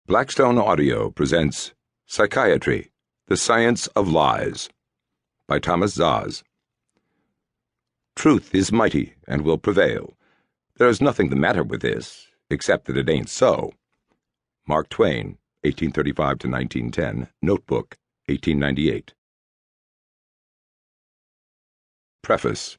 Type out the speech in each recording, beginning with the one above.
Blackstone Audio presents Psychiatry, the Science of Lies by Thomas Szasz. Truth is mighty and will prevail. There is nothing the matter with this, except that it ain't so. Mark Twain, 1835-1910, Notebook, 1898. Preface.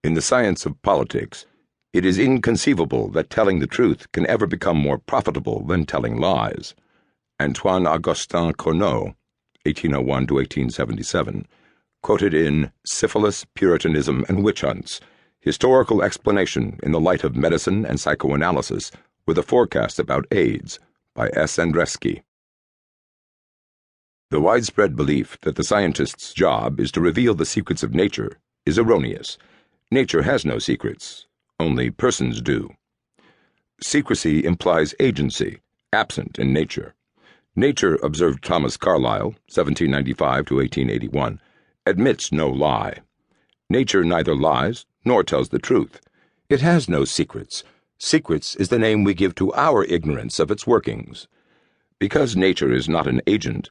In the science of politics, it is inconceivable that telling the truth can ever become more profitable than telling lies. Antoine Augustin Cournot, 1801-1877, quoted in Syphilis, Puritanism, and Witch Hunts, Historical Explanation in the Light of Medicine and Psychoanalysis, with a forecast about AIDS, by S. Andreski. The widespread belief that the scientist's job is to reveal the secrets of nature is erroneous. Nature has no secrets. Only persons do. Secrecy implies agency, absent in nature. Nature, observed Thomas Carlyle, 1795-1881, admits no lie. Nature neither lies nor tells the truth. It has no secrets. Secrets is the name we give to our ignorance of its workings. Because nature is not an agent,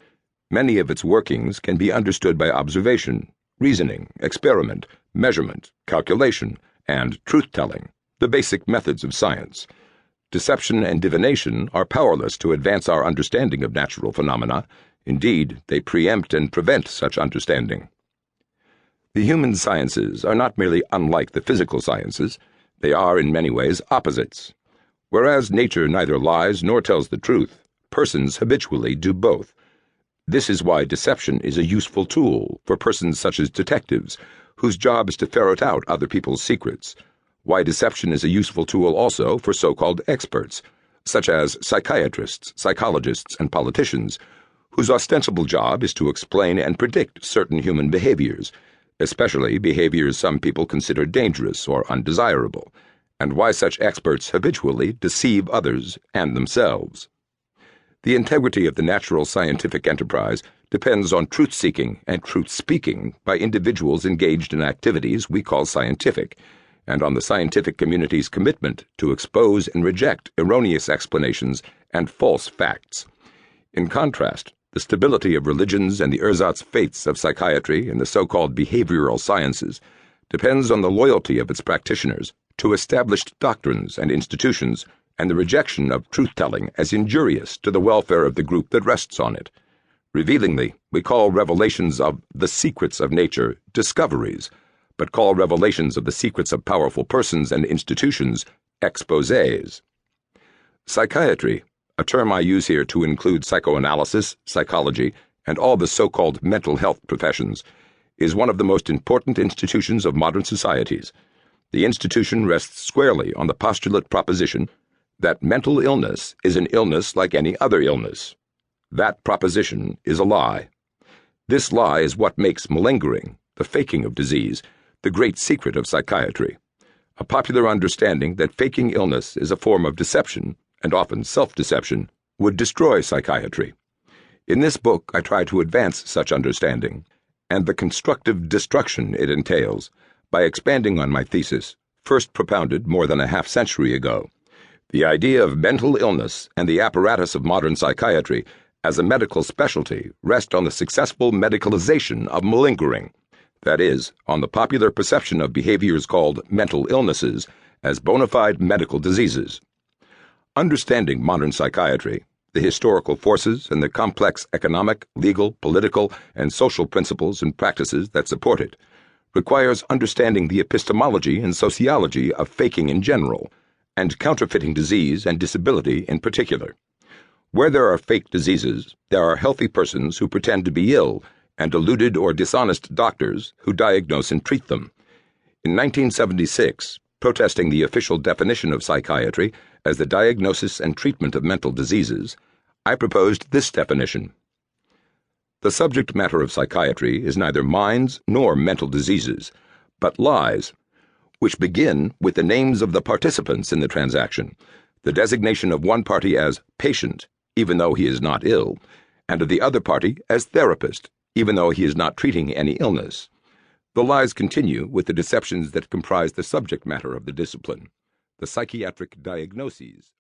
many of its workings can be understood by observation, reasoning, experiment, measurement, calculation, and truth-telling, the basic methods of science. Deception and divination are powerless to advance our understanding of natural phenomena. Indeed, they preempt and prevent such understanding. The human sciences are not merely unlike the physical sciences, they are in many ways opposites. Whereas nature neither lies nor tells the truth, persons habitually do both. This is why deception is a useful tool for persons such as detectives, whose job is to ferret out other people's secrets. Why deception is a useful tool also for so-called experts, such as psychiatrists, psychologists, and politicians, whose ostensible job is to explain and predict certain human behaviors, especially behaviors some people consider dangerous or undesirable, and why such experts habitually deceive others and themselves. The integrity of the natural scientific enterprise depends on truth-seeking and truth-speaking by individuals engaged in activities we call scientific, and on the scientific community's commitment to expose and reject erroneous explanations and false facts. In contrast, the stability of religions and the ersatz faiths of psychiatry and the so-called behavioral sciences depends on the loyalty of its practitioners to established doctrines and institutions and the rejection of truth-telling as injurious to the welfare of the group that rests on it. Revealingly, we call revelations of the secrets of nature discoveries, but call revelations of the secrets of powerful persons and institutions exposés. Psychiatry, a term I use here to include psychoanalysis, psychology, and all the so-called mental health professions, is one of the most important institutions of modern societies. The institution rests squarely on the postulate proposition that mental illness is an illness like any other illness. That proposition is a lie. This lie is what makes malingering, the faking of disease, the great secret of psychiatry. A popular understanding that faking illness is a form of deception, and often self-deception, would destroy psychiatry. In this book, I try to advance such understanding, and the constructive destruction it entails, by expanding on my thesis, first propounded more than a half-century ago. The idea of mental illness and the apparatus of modern psychiatry as a medical specialty rest on the successful medicalization of malingering, that is, on the popular perception of behaviors called mental illnesses as bona fide medical diseases. Understanding modern psychiatry, the historical forces and the complex economic, legal, political, and social principles and practices that support it, requires understanding the epistemology and sociology of faking in general, and counterfeiting disease and disability in particular. Where there are fake diseases, there are healthy persons who pretend to be ill and deluded or dishonest doctors who diagnose and treat them. In 1976, protesting the official definition of psychiatry as the diagnosis and treatment of mental diseases, I proposed this definition. The subject matter of psychiatry is neither minds nor mental diseases, but lies, which begin with the names of the participants in the transaction, the designation of one party as patient, even though he is not ill, and of the other party as therapist, even though he is not treating any illness. The lies continue with the deceptions that comprise the subject matter of the discipline, the psychiatric diagnoses,